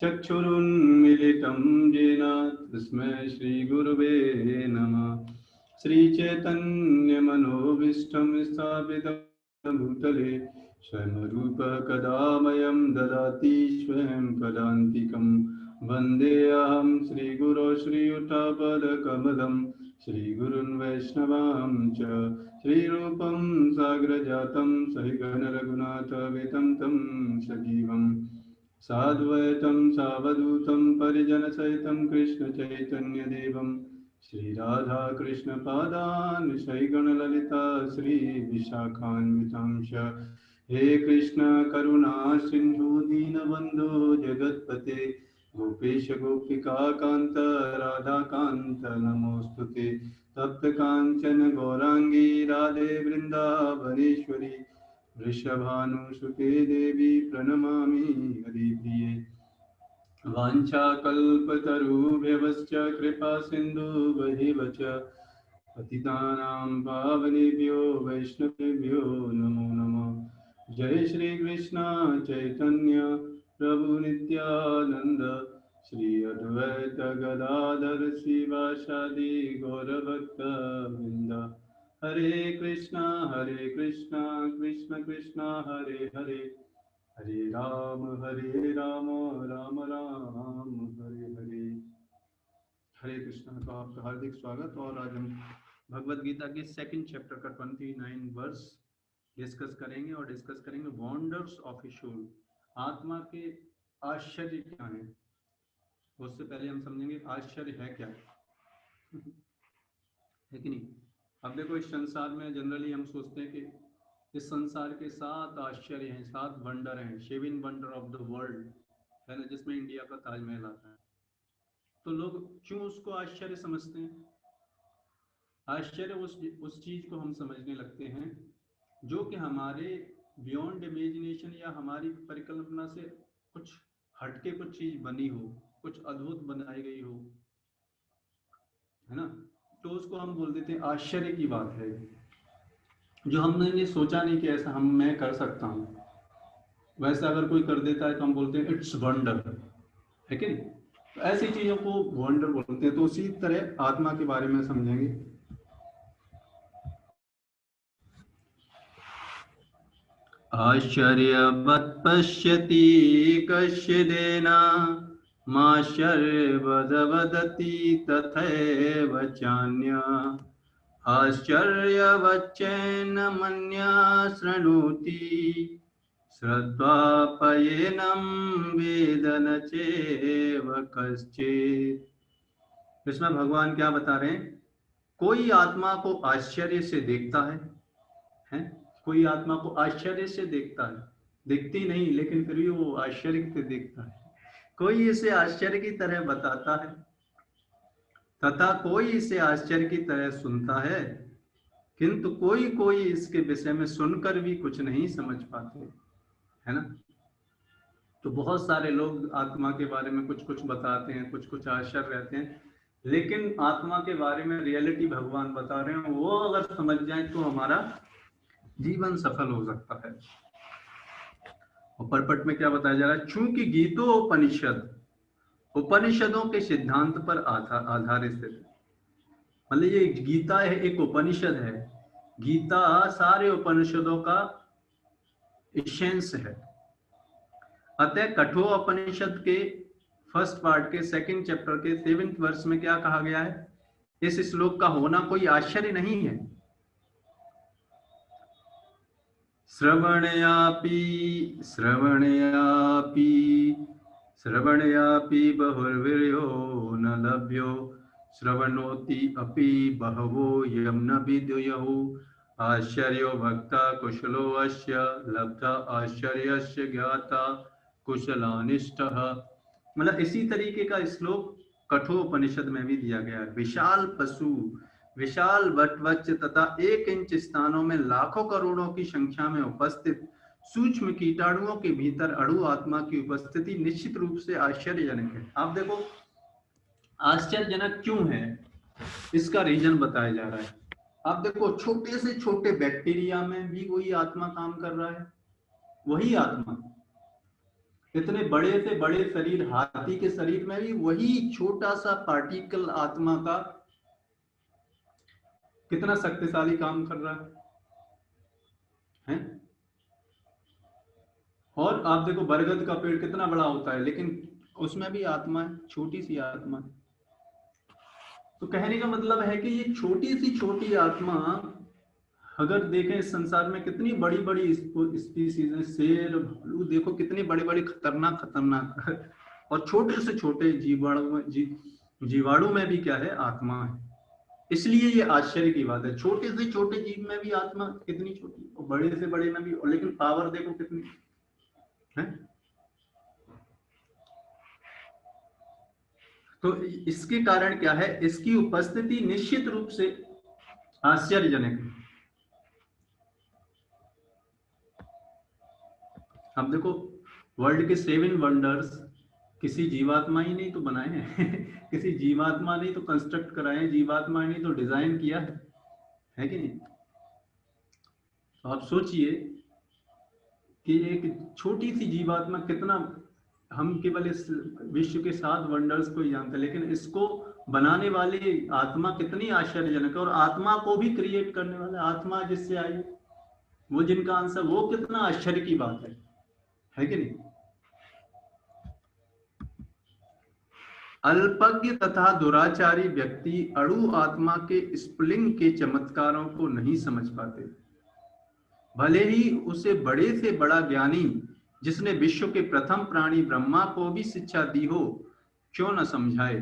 चक्षुरुन्मीलितं येन तस्मै श्रीगुरुवे नमः। श्रीचैतन्यमनोभीष्टं स्थापितं भूतले स्वयं रूपः कदा मह्यं ददाति स्वयं पदान्तिकं। वन्देऽहं श्रीगुरो श्रीयुतापदकमलं श्रीगुरुन् वैष्णवां च श्रीरूपं साग्रजातं सहिगणरघुनाथवितं तं सजीवम् साद्वैतं सावधूतं परिजनसहितं कृष्णचैतन्यदेवं श्रीराधाकृष्णपादान् सहिगणललिता श्रीविशाखान्वितांश। हे कृष्ण करुणा सिन्धु दीनबन्धो जगत्पते गोपेश गोपिकान्त राधाकान्त नमोऽस्तुते। तप्तकाञ्चन गौराङ्गी राधे वृन्दावनेश्वरी वृषभानुसुते देवी प्रणमामि हरिप्रिये। वाञ्छाकल्पतरुभ्यश्च कृपा सिन्धुभ्यैव च पतितानां पावनेभ्यो वैष्णवेभ्यो नमो नमः। जय श्री कृष्ण चैतन्य प्रभु नित्यानंद श्री अद्वैत गदाधर शिवासादि गौरभक्तवृंद। हरे कृष्णा कृष्ण कृष्ण हरे हरे हरे राम राम राम हरे हरे। हरे कृष्णा का आपका हार्दिक स्वागत। और आज हम भगवद गीता के सेकंड चैप्टर का 29 वर्स डिस्कस करेंगे और डिस्कस करेंगे वंडर्स ऑफ ए सोल, आत्मा के आश्चर्य क्या है। उससे पहले हम समझेंगे आश्चर्य है क्या है कि नहीं। अब देखो, इस संसार में जनरली हम सोचते हैं कि इस संसार के 7 आश्चर्य हैं, 7 वंडर हैं, 7 वंडर ऑफ द वर्ल्ड है ना, जिसमें इंडिया का ताजमहल आता है। तो लोग क्यों उसको आश्चर्य समझते हैं? आश्चर्य उस चीज को हम समझने लगते हैं जो कि हमारे बियॉन्ड इमेजिनेशन या हमारी परिकल्पना से कुछ हटके कुछ चीज बनी हो, कुछ अद्भुत बनाई गई हो, है ना। तो उसको हम बोल देते हैं आश्चर्य की बात है, जो हमने ये सोचा नहीं कि ऐसा मैं कर सकता हूँ। वैसा अगर कोई कर देता है तो हम बोलते हैं इट्स वंडर, है कि नहीं। तो ऐसी चीजों को वंडर बोलते हैं। तो उसी तरह आत्मा के बारे में समझेंगे। आश्चर्यवत् पश्यति कश्चिदेन माश्चर्यवद् तथैव चान्यः आश्चर्यवच्चैनमन्यः शृणोति श्रुत्वाप्येनं वेद न चैव कश्चित्। इसमें भगवान क्या बता रहे हैं? कोई आत्मा को आश्चर्य से देखता है? कोई आत्मा को आश्चर्य से देखता है, दिखती नहीं लेकिन फिर भी वो आश्चर्य से देखता है। कोई इसे आश्चर्य की तरह बताता है तथा कोई इसे आश्चर्य की तरह सुनता है, किंतु कोई इसके विषय में सुनकर भी कुछ नहीं समझ पाते, है ना। तो बहुत सारे लोग आत्मा के बारे में कुछ बताते हैं, कुछ आश्चर्य रहते हैं, लेकिन आत्मा के बारे में रियलिटी भगवान बता रहे हैं, वो अगर समझ जाए तो हमारा जीवन सफल हो सकता है। और परपट में क्या बताया जा रहा है? चूंकि गीतोपनिषद उपनिषदों के सिद्धांत पर आधारित है। मतलब ये गीता है, एक उपनिषद है। गीता सारे उपनिषदों का एसेंस है। अतः कठोपनिषद के फर्स्ट पार्ट के सेकंड चैप्टर के 7th वर्ष में क्या कहा गया है? इस श्लोक का होना कोई आश्चर्य नहीं है। श्रवणयापि बहुर्वीर्यो न लभ्यो श्रवणोति अपि बहवो यं न विद्युयुः आश्चर्यो भक्ता कुशलो अस्य लब्धा आश्चर्यस्य ज्ञाता कुशलानिष्ठः। मतलब इसी तरीके का श्लोक कठोपनिषद में भी दिया गया है। विशाल पशु, विशाल वटवृक्ष तथा 1 इंच स्थानों में लाखों करोड़ों की संख्या में उपस्थित सूक्ष्म कीटाणुओं के भीतर अणु आत्मा की उपस्थिति निश्चित रूप से आश्चर्यजनक है। आप देखो आश्चर्यजनक क्यों है, इसका रीजन बताया जा रहा है। आप देखो छोटे से छोटे बैक्टीरिया में भी वही आत्मा काम कर रहा है, वही आत्मा। इतने बड़े से बड़े शरीर, हाथी के शरीर में भी वही छोटा सा पार्टिकल आत्मा का कितना शक्तिशाली काम कर रहा है? और आप देखो बरगद का पेड़ कितना बड़ा होता है, लेकिन उसमें भी आत्मा है, छोटी सी आत्मा है। तो कहने का मतलब है कि ये छोटी सी छोटी आत्मा, अगर देखें इस संसार में कितनी बड़ी बड़ी स्पीसीज हैं, शेर भालू देखो कितनी बड़ी बड़ी खतरनाक खतरनाक और छोटे से छोटे जीवाणु में भी क्या है, आत्मा है। इसलिए ये आश्चर्य की बात है, छोटे से छोटे जीव में भी आत्मा कितनी छोटी, और बड़े से बड़े में भी, और लेकिन पावर देखो कितनी है। तो इसके कारण क्या है, इसकी उपस्थिति निश्चित रूप से आश्चर्यजनक है। अब देखो वर्ल्ड के 7 वंडर्स किसी जीवात्मा ही नहीं तो बनाए हैं किसी जीवात्मा नहीं तो कंस्ट्रक्ट कराए हैं, जीवात्मा नहीं तो डिजाइन किया है कि नहीं? तो आप सोचिए कि एक छोटी सी जीवात्मा कितना, हम केवल इस विश्व के 7 वंडर्स को ही जानते हैं, लेकिन इसको बनाने वाले आत्मा कितनी आश्चर्यजनक है, और आत्मा को भी क्रिएट करने वाला, आत्मा जिससे आई वो जिनका आंसर, वो कितना आश्चर्य की बात है कि नहीं? अल्पज्ञ तथा दुराचारी व्यक्ति अणु आत्मा के स्फुलिंग के चमत्कारों को नहीं समझ पाते, भले ही उसे बड़े से बड़ा ज्ञानी जिसने विश्व के प्रथम प्राणी ब्रह्मा को भी शिक्षा दी हो क्यों न समझाए।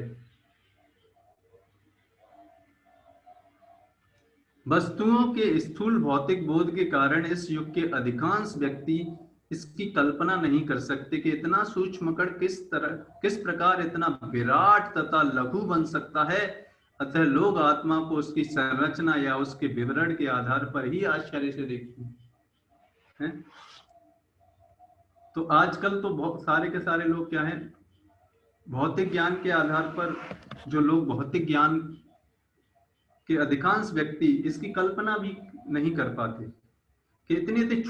वस्तुओं के स्थूल भौतिक बोध के कारण इस युग के अधिकांश व्यक्ति इसकी कल्पना नहीं कर सकते कि इतना सूक्ष्म कण किस प्रकार इतना विराट तथा लघु बन सकता है। अतः लोग आत्मा को उसकी संरचना या उसके विवरण के आधार पर ही आश्चर्य से देखते हैं। तो आजकल तो बहुत सारे के सारे लोग क्या हैं, भौतिक ज्ञान के आधार पर, जो लोग भौतिक ज्ञान के अधिकांश व्यक्ति इसकी कल्पना भी नहीं कर पाते कि इतने से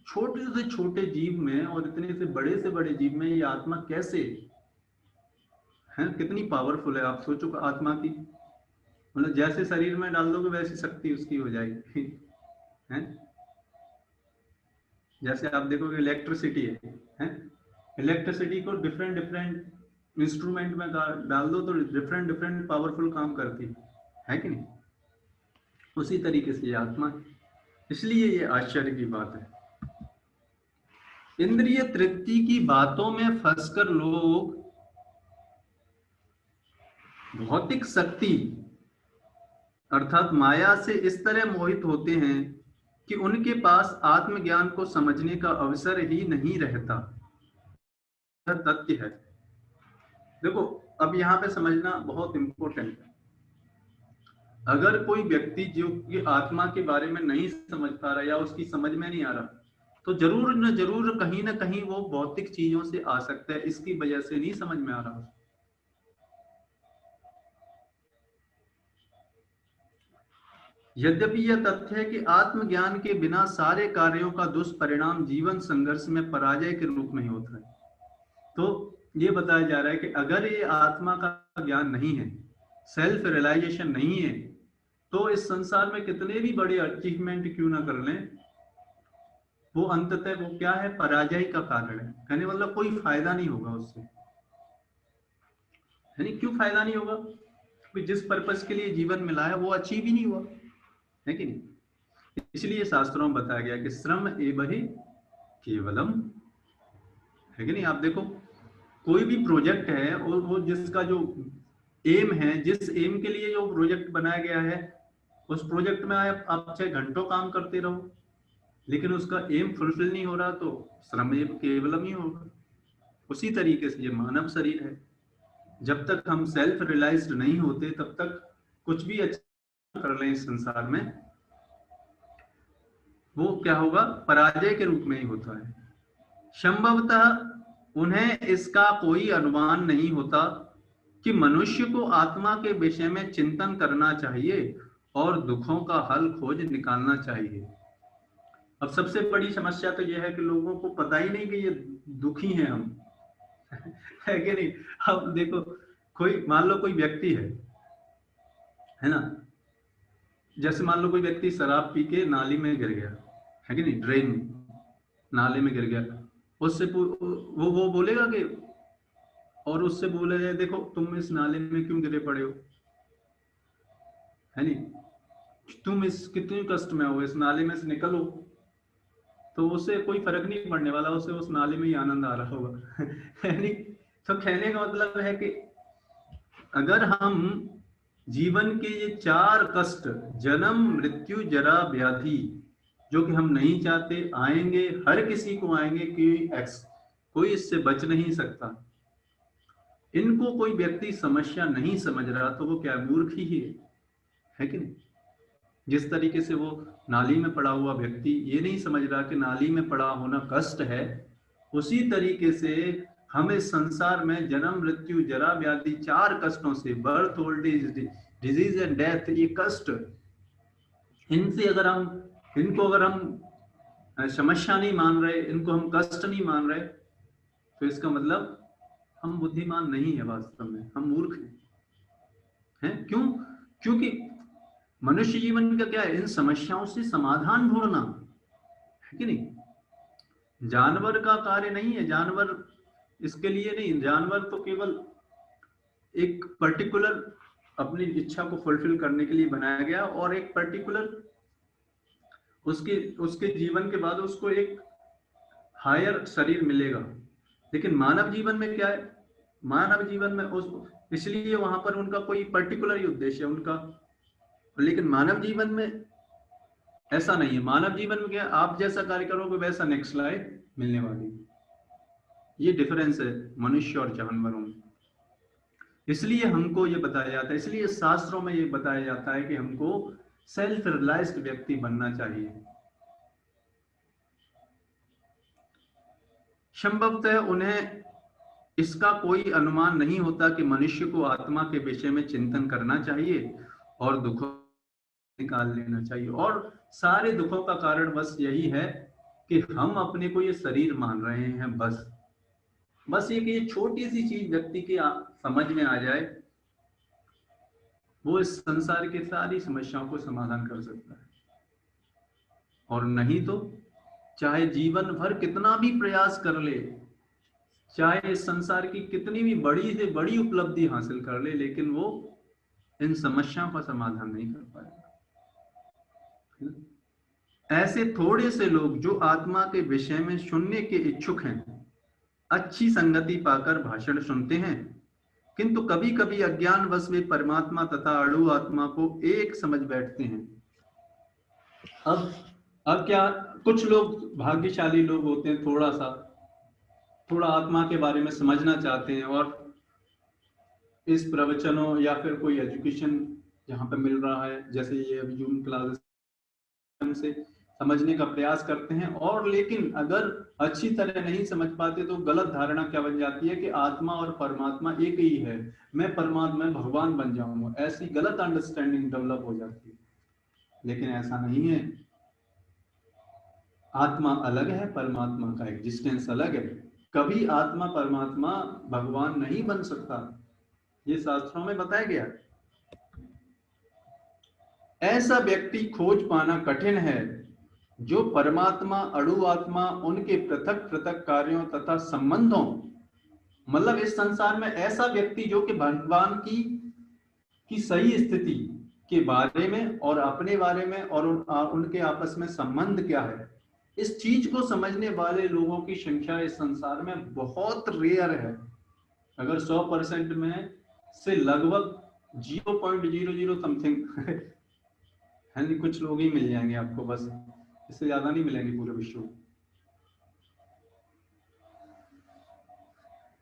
छोटे से छोटे जीव में और इतने से बड़े जीव में ये आत्मा कैसे है, कितनी पावरफुल है। आप सोचो आत्मा की, मतलब जैसे शरीर में डाल दोगे वैसी शक्ति उसकी हो जाएगी है? जैसे आप देखोगे इलेक्ट्रिसिटी है, इलेक्ट्रिसिटी को डिफरेंट इंस्ट्रूमेंट में डाल दो तो डिफरेंट पावरफुल काम करती है कि नहीं? उसी तरीके से ये आत्मा, इसलिए ये आश्चर्य की बात है। इंद्रिय तृप्ति की बातों में फंसकर लोग भौतिक शक्ति अर्थात माया से इस तरह मोहित होते हैं कि उनके पास आत्मज्ञान को समझने का अवसर ही नहीं रहता। यह तथ्य है। देखो अब यहाँ पे समझना बहुत इंपॉर्टेंट है। अगर कोई व्यक्ति जो कि आत्मा के बारे में नहीं समझ पा रहा या उसकी समझ में नहीं आ रहा, तो जरूर न जरूर कहीं ना कहीं वो भौतिक चीजों से आ सकता है, इसकी वजह से नहीं समझ में आ रहा। यद्यपि यह तथ्य है कि आत्मज्ञान के बिना सारे कार्यों का दुष्परिणाम जीवन संघर्ष में पराजय के रूप में ही होता है। तो ये बताया जा रहा है कि अगर ये आत्मा का ज्ञान नहीं है, सेल्फ रियलाइजेशन नहीं है, तो इस संसार में कितने भी बड़े अचीवमेंट क्यों ना कर लें, वो अंततः वो क्या है, पराजय का कारण है। कहने मतलब कोई फायदा नहीं होगा उससे, यानी क्यों फायदा नहीं होगा, क्योंकि जिस पर्पस के लिए जीवन मिला है वो अचीव ही नहीं हुआ है कि नहीं? इसलिए शास्त्रों में बताया गया कि श्रम एव हि केवलम, है कि नहीं? आप देखो कोई भी प्रोजेक्ट है और वो जिसका जो एम है, जिस एम के लिए जो प्रोजेक्ट बनाया गया है, उस प्रोजेक्ट में आप 6 घंटों काम करते रहो, लेकिन उसका एम फुलफिल नहीं हो रहा तो श्रम एव केवलम ही होगा। उसी तरीके से ये मानव शरीर है, जब तक हम सेल्फ रियलाइज्ड नहीं होते तब तक कुछ भी अच्छा कर लें इस संसार में, वो क्या होगा, पराजय के रूप में ही होता है। संभवतः उन्हें इसका कोई अनुमान नहीं होता कि मनुष्य को आत्मा के विषय में चिंतन करना चाहिए और दुखों का हल खोज निकालना चाहिए। अब सबसे बड़ी समस्या तो यह है कि लोगों को पता ही नहीं कि ये दुखी हैं हम, है कि नहीं? अब देखो, कोई मान लो कोई व्यक्ति है ना, जैसे मान लो कोई व्यक्ति शराब पी के नाली में गिर गया, है कि नहीं, ड्रेन नाले में गिर गया, उससे वो बोलेगा कि, और उससे बोले जाए देखो तुम इस नाले में क्यों गिरे पड़े हो, है नहीं, तुम इस कितने कष्ट में हो, इस नाले में से निकलो, तो उसे कोई फर्क नहीं पड़ने वाला, उसे उस नाले में ही आनंद आ रहा होगा। है नहीं? तो कहने का मतलब है कि अगर हम जीवन के ये 4 कष्ट, जन्म मृत्यु जरा व्याधि, जो कि हम नहीं चाहते आएंगे, हर किसी को आएंगे, कोई इससे बच नहीं सकता, इनको कोई व्यक्ति समस्या नहीं समझ रहा तो वो क्या मूर्ख ही है कि नहीं? जिस तरीके से वो नाली में पड़ा हुआ व्यक्ति ये नहीं समझ रहा कि नाली में पड़ा होना कष्ट है, उसी तरीके से हमें संसार में जन्म मृत्यु जरा व्याधि 4 कष्टों से, birth old age disease and death, ये कष्ट, इनसे इनको अगर हम समस्या नहीं मान रहे, इनको हम कष्ट नहीं मान रहे, तो इसका मतलब हम बुद्धिमान नहीं है, वास्तव में हम मूर्ख हैं। क्यों? क्योंकि मनुष्य जीवन का क्या है, इन समस्याओं से समाधान ढूंढना, है कि नहीं? जानवर का कार्य नहीं है, जानवर इसके लिए नहीं, जानवर तो केवल एक पर्टिकुलर अपनी इच्छा को फुलफिल करने के लिए बनाया गया, और एक पर्टिकुलर उसके उसके जीवन के बाद उसको एक हायर शरीर मिलेगा। लेकिन मानव जीवन में क्या है, मानव जीवन में इसलिए वहां पर उनका कोई पर्टिकुलर ही उद्देश्य है उनका, लेकिन मानव जीवन में ऐसा नहीं है। मानव जीवन में क्या, आप जैसा कार्य करोगे वैसा नेक्स्ट लाइफ मिलने वाली, ये डिफरेंस है मनुष्य और जानवरों में। इसलिए हमको ये बताया जाता है, इसलिए शास्त्रों में ये बताया जाता है कि हमको सेल्फ रियलाइज्ड व्यक्ति बनना चाहिए। संभवतः उन्हें इसका कोई अनुमान नहीं होता कि मनुष्य को आत्मा के विषय में चिंतन करना चाहिए और दुखों निकाल लेना चाहिए, और सारे दुखों का कारण बस यही है कि हम अपने को ये शरीर मान रहे हैं। बस ये छोटी सी चीज व्यक्ति की समझ में आ जाए, वो इस संसार की सारी समस्याओं को समाधान कर सकता है। और नहीं तो चाहे जीवन भर कितना भी प्रयास कर ले, चाहे इस संसार की कितनी भी बड़ी से बड़ी उपलब्धि हासिल कर ले, लेकिन वो इन समस्याओं का समाधान नहीं कर पाएगा। ऐसे थोड़े से लोग जो आत्मा के विषय में सुनने के इच्छुक हैं, अच्छी संगति पाकर भाषण सुनते हैं, किंतु कभी कभी अज्ञानवश वे परमात्मा तथा अणु आत्मा को एक समझ बैठते हैं। अब क्या, कुछ लोग भाग्यशाली लोग होते हैं, थोड़ा आत्मा के बारे में समझना चाहते हैं, और इस प्रवचनों या फिर कोई एजुकेशन जहाँ पे मिल रहा है, जैसे ये अभी जूम क्लासेस से समझने का प्रयास करते हैं, और लेकिन अगर अच्छी तरह नहीं समझ पाते तो गलत धारणा क्या बन जाती है कि आत्मा और परमात्मा एक ही है, मैं परमात्मा में भगवान बन जाऊंगा, ऐसी गलत अंडरस्टैंडिंग डेवलप हो जाती है। लेकिन ऐसा नहीं है, आत्मा अलग है, परमात्मा का एग्जिस्टेंस अलग है। कभी आत्मा परमात्मा भगवान नहीं बन सकता, ये शास्त्रों में बताया गया। ऐसा व्यक्ति खोज पाना कठिन है जो परमात्मा अणु आत्मा उनके पृथक पृथक कार्यों तथा संबंधों, मतलब इस संसार में ऐसा व्यक्ति जो कि भगवान की सही स्थिति के बारे में और अपने बारे में और उनके आपस में संबंध क्या है, इस चीज को समझने वाले लोगों की संख्या इस संसार में बहुत रेयर है। अगर 100% में से लगभग 0.00 समथिंग है नहीं, कुछ लोग ही मिल जाएंगे आपको, बस इससे ज्यादा नहीं मिलेंगे पूरे विश्व में।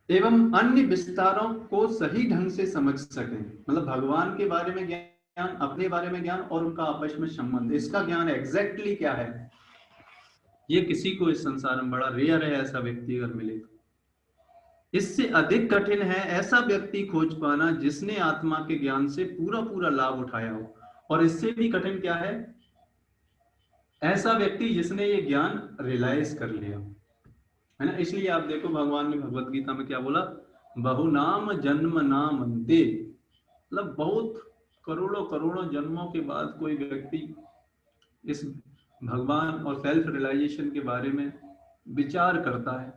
एवं अन्य विस्तारों को सही ढंग से समझ सकें, मतलब भगवान के बारे में ज्ञान, अपने बारे में ज्ञान और उनका आपस में संबंध, इसका ज्ञान एग्जैक्टली क्या है, ये किसी को इस संसार में बड़ा रेयर है ऐसा व्यक्ति अगर मिले। इससे अधिक कठिन है ऐसा व्यक्ति खोज पाना जिसने आत्मा के ज्ञान से पूरा पूरा लाभ उठाया हो, और इससे भी कठिन क्या है, ऐसा व्यक्ति जिसने ये ज्ञान रियलाइज कर लिया। है ना। इसलिए आप देखो भगवान ने भगवत गीता में क्या बोला, बहुनाम जन्म नाम अंते, मतलब बहुत करोड़ों करोड़ों जन्मों के बाद कोई व्यक्ति इस भगवान और सेल्फ रियलाइजेशन के बारे में विचार करता है,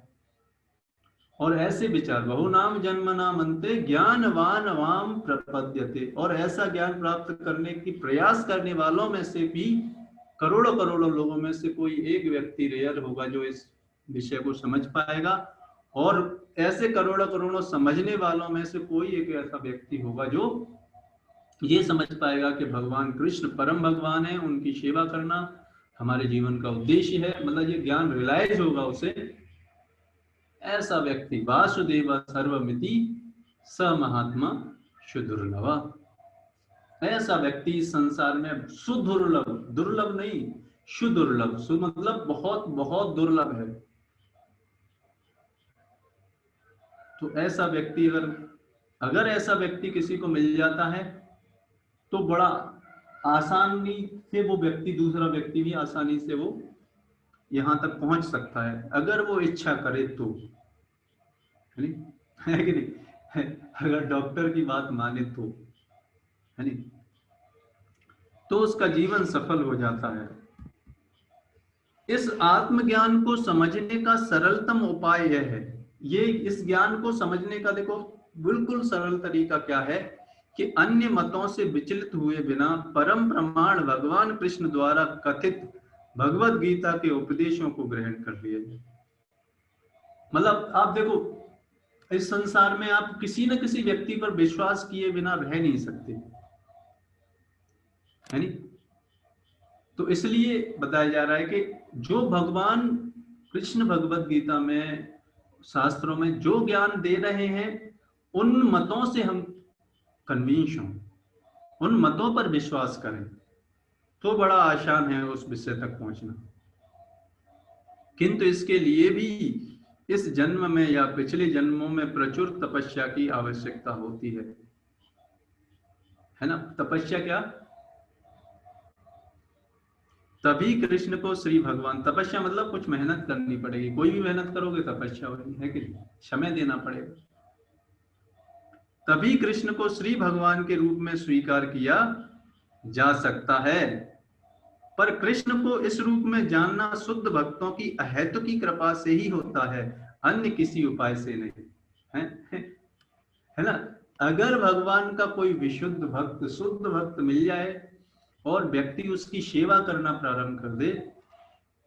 और ऐसे विचार बहुनाम जन्म नाम अंते ज्ञानवान वाम प्रपद्यते, और ऐसा ज्ञान प्राप्त करने की प्रयास करने वालों में से भी करोड़ों करोड़ों लोगों में से कोई एक व्यक्ति रेयर होगा जो इस विषय को समझ पाएगा, और ऐसे करोड़ों करोड़ों समझने वालों में से कोई एक ऐसा व्यक्ति होगा जो ये समझ पाएगा कि भगवान कृष्ण परम भगवान है, उनकी सेवा करना हमारे जीवन का उद्देश्य है, मतलब ये ज्ञान रियलाइज होगा उसे। ऐसा व्यक्ति वासुदेव सर्वमिति स महात्मा सुदुर्लभ, ऐसा व्यक्ति इस संसार में सुदुर्लभ, दुर्लभ नहीं सुदुर्लभ, सु मतलब बहुत बहुत दुर्लभ है। तो ऐसा व्यक्ति अगर ऐसा व्यक्ति किसी को मिल जाता है तो बड़ा आसानी से वो व्यक्ति, दूसरा व्यक्ति भी आसानी से वो यहां तक पहुंच सकता है, अगर वो इच्छा करे तो, है कि नहीं? अगर डॉक्टर की बात माने तो, है नहीं, तो उसका जीवन सफल हो जाता है। इस आत्मज्ञान को समझने का सरलतम उपाय यह है, ये इस ज्ञान को समझने का देखो बिल्कुल सरल तरीका क्या है कि अन्य मतों से विचलित हुए बिना परम प्रमाण भगवान कृष्ण द्वारा कथित भगवत गीता के उपदेशों को ग्रहण कर लिया जाए। मतलब आप देखो इस संसार में आप किसी न किसी व्यक्ति पर विश्वास किए बिना रह नहीं सकते, है नहीं। तो इसलिए बताया जा रहा है कि जो भगवान कृष्ण भगवत गीता में शास्त्रों में जो ज्ञान दे रहे हैं उन मतों से हम कन्विंस हों, उन मतों पर विश्वास करें, तो बड़ा आसान है उस विषय तक पहुंचना। किंतु इसके लिए भी इस जन्म में या पिछले जन्मों में प्रचुर तपस्या की आवश्यकता होती है ना। तपस्या क्या, तभी कृष्ण को श्री भगवान, तपस्या मतलब कुछ मेहनत करनी पड़ेगी, कोई भी मेहनत करोगे तपस्या होगी, है कि नहीं, समय देना पड़ेगा, तभी कृष्ण को श्री भगवान के रूप में स्वीकार किया जा सकता है। पर कृष्ण को इस रूप में जानना शुद्ध भक्तों की अहेतुकी कृपा से ही होता है, अन्य किसी उपाय से नहीं, है ना। अगर भगवान का कोई विशुद्ध भक्त, शुद्ध भक्त मिल जाए और व्यक्ति उसकी सेवा करना प्रारंभ कर दे,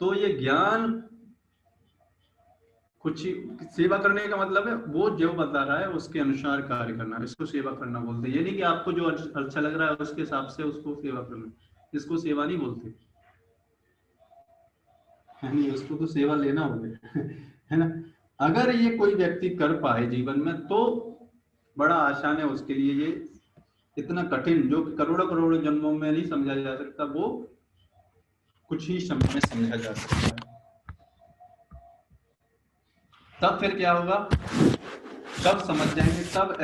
तो ये ज्ञान, कुछ सेवा करने का मतलब है वो जो बता रहा है उसके अनुसार कार्य करना, इसको सेवा करना बोलते हैं। ये नहीं कि आपको जो अच्छा लग रहा है उसके हिसाब से उसको सेवा करना, इसको सेवा नहीं बोलते, है नहीं, उसको तो सेवा लेना होगा, है ना। अगर ये कोई व्यक्ति कर पाए जीवन में तो बड़ा आसान है उसके लिए, ये इतना कठिन जो करोड़ों करोड़ों जन्मों में नहीं समझा जा सकता, वो कुछ ही समय में समझा जा सकता है। तब फिर क्या होगा, तब समझ जाएंगे, तब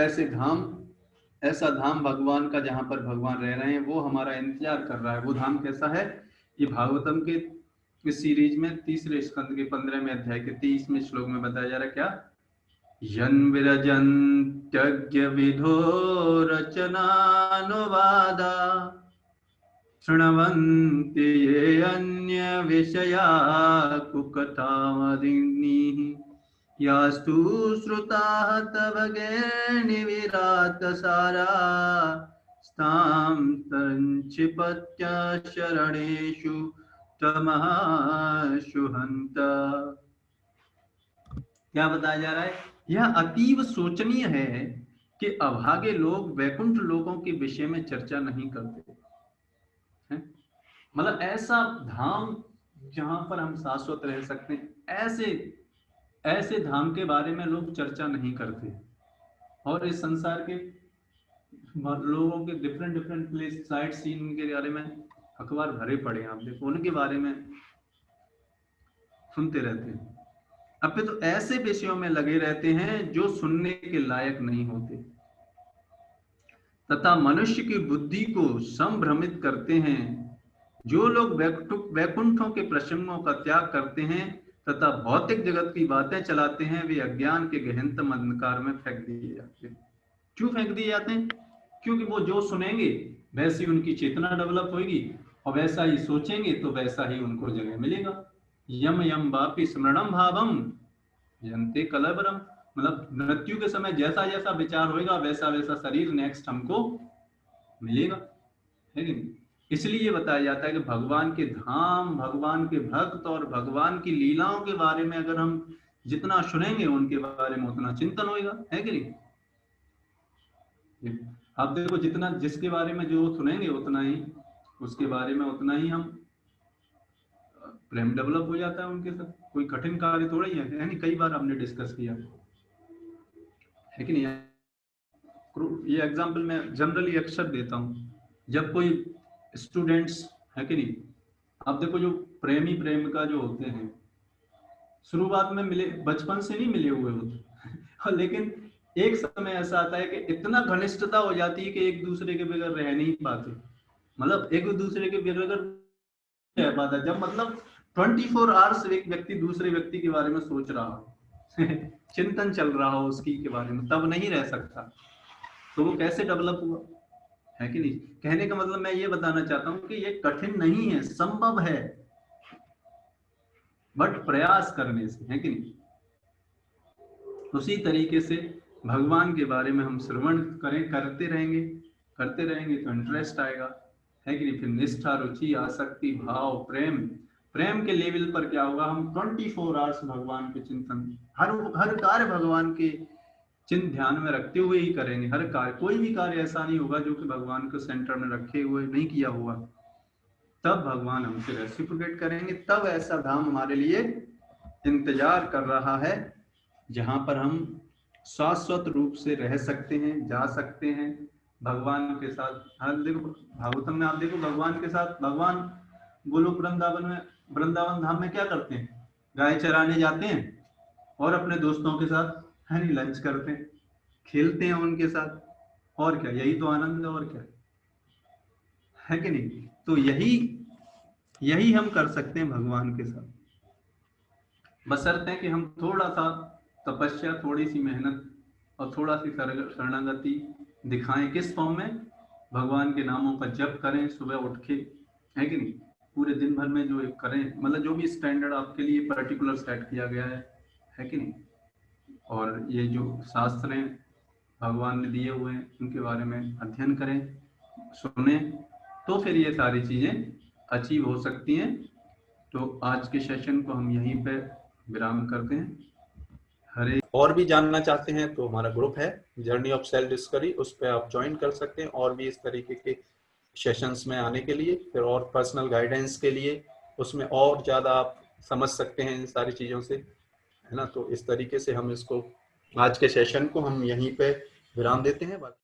ऐसा धाम भगवान का जहां पर भगवान रह रहे हैं वो हमारा इंतजार कर रहा है। वो धाम कैसा है, ये भागवतम के इस सीरीज में तीसरे स्कंद के 15वें अध्याय के 30वें श्लोक में बताया जा रहा है, क्या, यन् विरजन्त्यज्ञ विधो रचनानुवादा शृण्वन्ति ये अन्य विषया कुकथावदिनीः यास्तु श्रुताः तव ज्ञानिविरात सारा स्तां तञ्क्षिपत्य शरणेषु तमःशुहन्त। क्या बताया जा रहा है, यह अतीव शोचनीय है कि अभागे लोग वैकुंठ लोकों के विषय में चर्चा नहीं करते हैं। मतलब ऐसा धाम जहां पर हम शाश्वत रह सकते हैं, ऐसे धाम के बारे में लोग चर्चा नहीं करते। और इस संसार के लोगों के डिफरेंट प्लेस साइट सीन के बारे में अखबार भरे पड़े हैं, आप देखो उनके बारे में सुनते रहते हैं। अब तो ऐसे विषयों में लगे रहते हैं जो सुनने के लायक नहीं होते तथा मनुष्य की बुद्धि को संभ्रमित करते हैं। जो लोग वैकुंठों के प्रसंगों का त्याग करते हैं तथा भौतिक जगत की बातें चलाते हैं, वे अज्ञान के गहनतम अंधकार में फेंक दिए जाते हैं। क्यों फेंक दिए जाते हैं? क्योंकि वो जो सुनेंगे वैसी उनकी चेतना डेवलप होगी और वैसा ही सोचेंगे तो वैसा ही उनको जगह मिलेगा। यम यम वापि स्मरणम भावम यन्ते कलबरम, मतलब मृत्यु के समय जैसा जैसा विचार होगा वैसा वैसा शरीर नेक्स्ट हमको मिलेगा, है कि नहीं? इसलिए ये बताया जाता है कि भगवान के धाम, भगवान के भक्त और भगवान की लीलाओं के बारे में अगर हम जितना सुनेंगे उनके बारे में उतना चिंतन होगा, है कि नहीं? आप देखो जितना जिसके बारे में जो सुनेंगे उतना ही उसके बारे में उतना ही हम प्रेम डेवलप हो जाता है उनके साथ। कोई कठिन कार्य थोड़ा ही है नहीं? कई बार हमने डिस्कस किया है कि नहीं? ये एग्जांपल मैं जनरली अक्सर देता हूँ जब कोई स्टूडेंट्स, है कि नहीं, आप देखो जो प्रेमी प्रेमिका जो होते हैं शुरुआत में मिले, बचपन से नहीं मिले हुए होते लेकिन एक समय ऐसा आता है कि इतना घनिष्ठता हो जाती है कि एक दूसरे के बगैर रह नहीं पाते, मतलब एक दूसरे के बगैर रह पाता, जब मतलब 24 आवर्स एक व्यक्ति दूसरे व्यक्ति के बारे में सोच रहा हो चिंतन चल रहा हो उसकी के बारे में, तब नहीं रह सकता। तो वो कैसे डेवलप हुआ, है कि नहीं? कहने का मतलब मैं ये बताना चाहता हूँ कि ये कठिन नहीं है, संभव है, बट प्रयास करने से, है कि नहीं? उसी तरीके से भगवान के बारे में हम श्रवण करते रहेंगे तो इंटरेस्ट आएगा, है कि नहीं? फिर निष्ठा, रुचि, आसक्ति, भाव, प्रेम के लेवल पर क्या होगा, हम 24 आवर्स भगवान के चिंतन, हर कार्य भगवान के चिन्ह ध्यान में रखते हुए ही करेंगे। हर कार्य, कोई भी कार्य ऐसा नहीं होगा जो कि भगवान को सेंटर में रखे हुए नहीं किया हुआ, तब भगवान हमसे रेसिप्रोकेट करेंगे, तब ऐसा धाम हमारे लिए इंतजार कर रहा है जहां पर हम शाश्वत रूप से रह सकते हैं, जा सकते हैं भगवान के साथ। हाँ देखो भागवतम में आप देखो भगवान के साथ, भगवान गोलोक वृंदावन धाम में क्या करते हैं, गाय चराने जाते हैं और अपने दोस्तों के साथ, है नहीं, लंच करते हैं, खेलते हैं उनके साथ, और क्या, यही तो आनंद है, और क्या है कि नहीं? तो यही हम कर सकते हैं भगवान के साथ, बशर्ते कि हम थोड़ा सा तपस्या, थोड़ी सी मेहनत और थोड़ा सी शरणागति दिखाएं। किस फॉर्म में? भगवान के नामों का जप करें सुबह उठ के, है कि नहीं? पूरे दिन भर में जो करें, मतलब जो भी स्टैंडर्ड आपके लिए पर्टिकुलर सेट किया गया है कि नहीं? और ये जो शास्त्र हैं भगवान ने दिए हुए हैं उनके बारे में अध्ययन करें, सुने, तो फिर ये सारी चीजें अचीव हो सकती हैं। तो आज के सेशन को हम यहीं पे विराम करते हैं। हरे, और भी जानना चाहते हैं तो हमारा ग्रुप है जर्नी ऑफ सेल्फ डिस्कवरी, उस पर आप ज्वाइन कर सकते हैं और भी इस तरीके के सेशंस में आने के लिए, फिर और पर्सनल गाइडेंस के लिए, उसमें और ज़्यादा आप समझ सकते हैं इन सारी चीज़ों से, है ना? तो इस तरीके से हम इसको, आज के सेशन को हम यहीं पे विराम देते हैं।